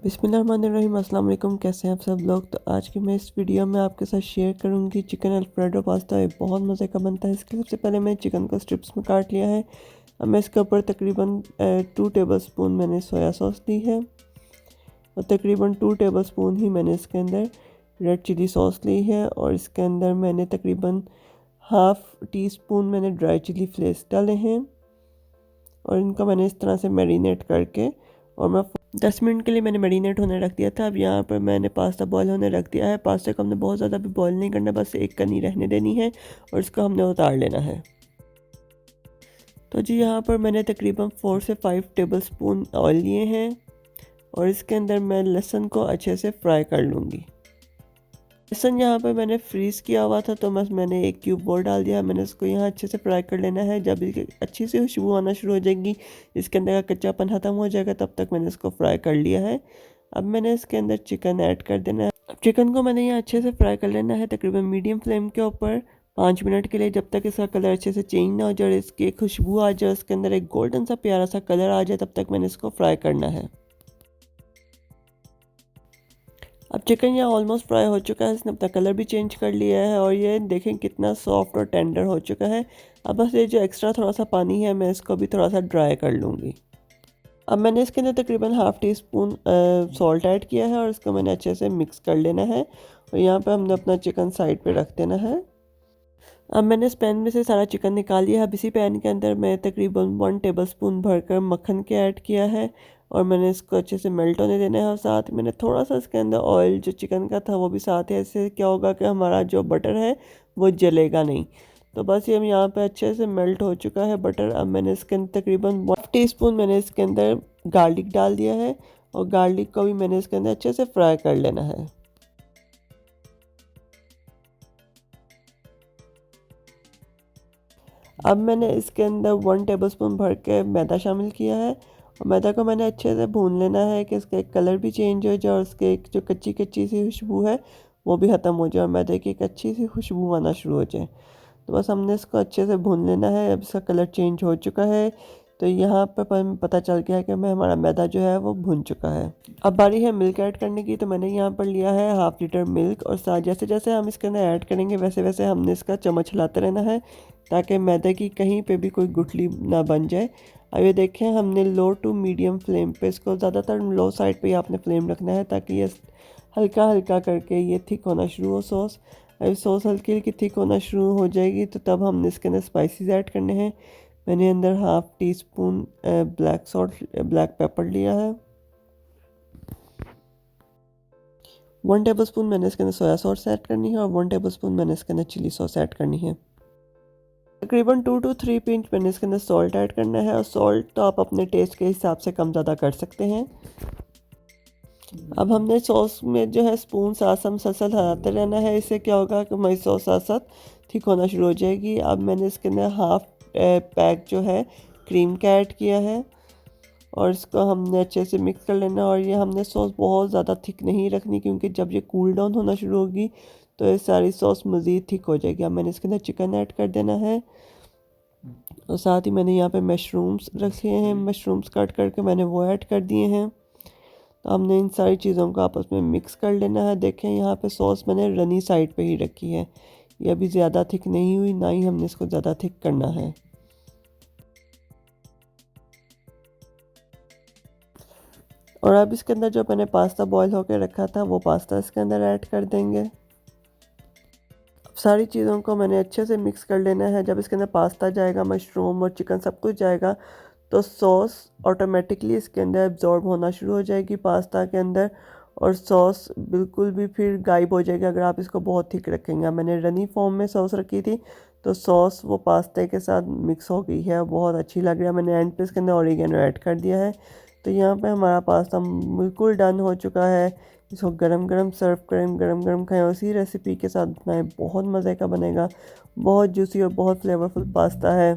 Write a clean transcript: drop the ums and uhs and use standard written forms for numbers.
बिस्मिल्लाहिर्रहमानिर्रहीम। अस्सलाम वालेकुम। कैसे हैं आप सब लोग। तो आज की मैं इस वीडियो में आपके साथ शेयर करूंगी चिकन अल्फ्रेडो पास्ता। ये बहुत मज़े का बनता है। इसके सबसे पहले मैं चिकन को स्ट्रिप्स में काट लिया है। अब मैं इसके ऊपर तकरीबन 2 टेबलस्पून मैंने सोया सॉस ली है और तकरीबन 2 टेबलस्पून ही मैंने इसके अंदर रेड चिली सॉस ली है और इसके अंदर मैंने तकरीबन हाफ़ टी स्पून मैंने ड्राई चिली फ्लेक्स डाले हैं और इनका मैंने इस तरह से मैरिनेट करके और मैं 10 मिनट के लिए मैंने मैरिनेट होने रख दिया था। अब यहाँ पर मैंने पास्ता बॉयल होने रख दिया है। पास्ता को हमने बहुत ज़्यादा भी बॉयल नहीं करना, बस एक कनी रहने देनी है और इसको हमने उतार लेना है। तो जी यहाँ पर मैंने तकरीबन 4 से 5 टेबलस्पून ऑयल लिए हैं और इसके अंदर मैं लहसुन को अच्छे से फ्राई कर लूँगी। लहसुन यहाँ पर मैंने फ्रीज़ किया हुआ था तो बस मैंने एक क्यूब और डाल दिया। मैंने इसको यहाँ अच्छे से फ्राई कर लेना है। जब इसकी अच्छी सी खुशबू आना शुरू हो जाएगी, इसके अंदर का कच्चापन ख़त्म हो जाएगा, तब तक मैंने इसको फ्राई कर लिया है। अब मैंने इसके अंदर चिकन ऐड कर देना है। अब चिकन को मैंने यहाँ अच्छे से फ्राई कर लेना है तकरीबन मीडियम फ्लेम के ऊपर 5 मिनट के लिए, जब तक इसका कलर अच्छे से चेंज ना हो जाए, इसकी खुशबू आ जाए, उसके अंदर एक गोल्डन सा प्यारा सा कलर आ जाए, तब तक मैंने इसको फ्राई करना है। अब चिकन यहाँ ऑलमोस्ट फ्राई हो चुका है, इसने अपना कलर भी चेंज कर लिया है और ये देखें कितना सॉफ्ट और टेंडर हो चुका है। अब बस ये जो एक्स्ट्रा थोड़ा सा पानी है मैं इसको भी थोड़ा सा ड्राई कर लूँगी। अब मैंने इसके अंदर तकरीबन half tea spoon salt add किया है और इसको मैंने अच्छे से मिक्स कर लेना है और यहाँ पे हमने अपना चिकन साइड पे रख देना है। अब मैंने इस पैन में से सारा चिकन निकाल लिया है। अब इसी पैन के अंदर मैं तकरीबन 1 टेबलस्पून भरकर मक्खन के ऐड किया है और मैंने इसको अच्छे से मेल्ट होने देना है और साथ मैंने थोड़ा सा इसके अंदर ऑयल जो चिकन का था वो भी साथ है। इससे क्या होगा कि हमारा जो बटर है वो जलेगा नहीं। तो बस ये यहाँ पे अच्छे से मेल्ट हो चुका है बटर। अब मैंने इसके अंदर तकरीबन 1 टीस्पून मैंने इसके अंदर गार्लिक डाल दिया है और गार्लिक को भी मैंने इसके अंदर अच्छे से फ्राई कर लेना है। अब मैंने इसके अंदर 1 टेबलस्पून भर के मैदा शामिल किया है और मैदा को मैंने अच्छे से भून लेना है कि इसका एक कलर भी चेंज हो जाए और उसके एक जो कच्ची कच्ची सी खुशबू है वो भी ख़त्म हो जाए और मैदे की एक अच्छी सी खुशबू आना शुरू हो जाए। तो बस हमने इसको अच्छे से भून लेना है। अब इसका कलर चेंज हो चुका है तो यहाँ पर पता चल गया है कि हमारा मैदा जो है वो भुन चुका है। अब बारी है मिल्क ऐड करने की। तो मैंने यहाँ पर लिया है हाफ़ लीटर मिल्क और साथ जैसे जैसे हम इसके अंदर ऐड करेंगे वैसे वैसे हमने इसका चम्मच हिलाते रहना है ताकि मैदे की कहीं पे भी कोई गुठली ना बन जाए। अब ये देखें हमने लो टू मीडियम फ्लेम पे इसको, ज़्यादातर लो साइड पे ही आपने फ्लेम रखना है ताकि ये हल्का हल्का करके ये थिक होना शुरू हो सॉस। अब सॉस हल्की हल्की थिक होना शुरू हो जाएगी तो तब हमने इसके अंदर स्पाइसेस ऐड करने हैं। मैंने अंदर half tea spoon black pepper लिया है। 1 टेबलस्पून मैंने इसके अंदर सोया सॉस ऐड करनी है और 1 टेबलस्पून मैंने इसके अंदर चिली सॉस ऐड करनी है। तकरीबन 2 to 3 पिंच मैंने इसके अंदर सॉल्ट ऐड करना है और सॉल्ट तो आप अपने टेस्ट के हिसाब से कम ज़्यादा कर सकते हैं। अब हमने सॉस में जो है स्पून साथ मसलसल हिलाते रहना है। इससे क्या होगा कि हमारी सॉस साथ साथ थिक होना शुरू हो जाएगी। अब मैंने इसके अंदर हाफ़ पैक जो है क्रीम का ऐड किया है और इसको हमने अच्छे से मिक्स कर लेना। और ये हमने सॉस बहुत ज़्यादा थिक नहीं रखनी क्योंकि जब ये कूल डाउन होना शुरू होगी तो ये सारी सॉस मज़ीद थिक हो जाएगी। अब मैंने इसके अंदर चिकन ऐड कर देना है और साथ ही मैंने यहाँ पे मशरूम्स रखे हैं, मशरूम्स कट करके मैंने वो ऐड कर दिए हैं। तो हमने इन सारी चीज़ों को आपस में मिक्स कर लेना है। देखें यहाँ पे सॉस मैंने रनी साइड पे ही रखी है, ये अभी ज़्यादा थिक नहीं हुई, ना ही हमने इसको ज़्यादा थिक करना है। और अब इसके अंदर जो मैंने पास्ता बॉयल होकर रखा था वो पास्ता इसके अंदर ऐड कर देंगे। अब सारी चीज़ों को मैंने अच्छे से मिक्स कर लेना है। जब इसके अंदर पास्ता जाएगा, मशरूम और चिकन सब कुछ जाएगा तो सॉस ऑटोमेटिकली इसके अंदर एब्जॉर्ब होना शुरू हो जाएगी पास्ता के अंदर और सॉस बिल्कुल भी फिर गायब हो जाएगी अगर आप इसको बहुत थिक रखेंगे। मैंने रनी फॉर्म में सॉस रखी थी तो सॉस वो पास्ते के साथ मिक्स हो गई है, बहुत अच्छी लग रही है। मैंने एंड पे इसके अंदर ऑरिगेनो ऐड कर दिया है। तो यहाँ पे हमारा पास्ता बिल्कुल डन हो चुका है। इसको गरम गरम सर्व करें, गरम गरम खाएं, उसी रेसिपी के साथ बनाएं, बहुत मज़े का बनेगा। बहुत जूसी और बहुत फ्लेवरफुल पास्ता है।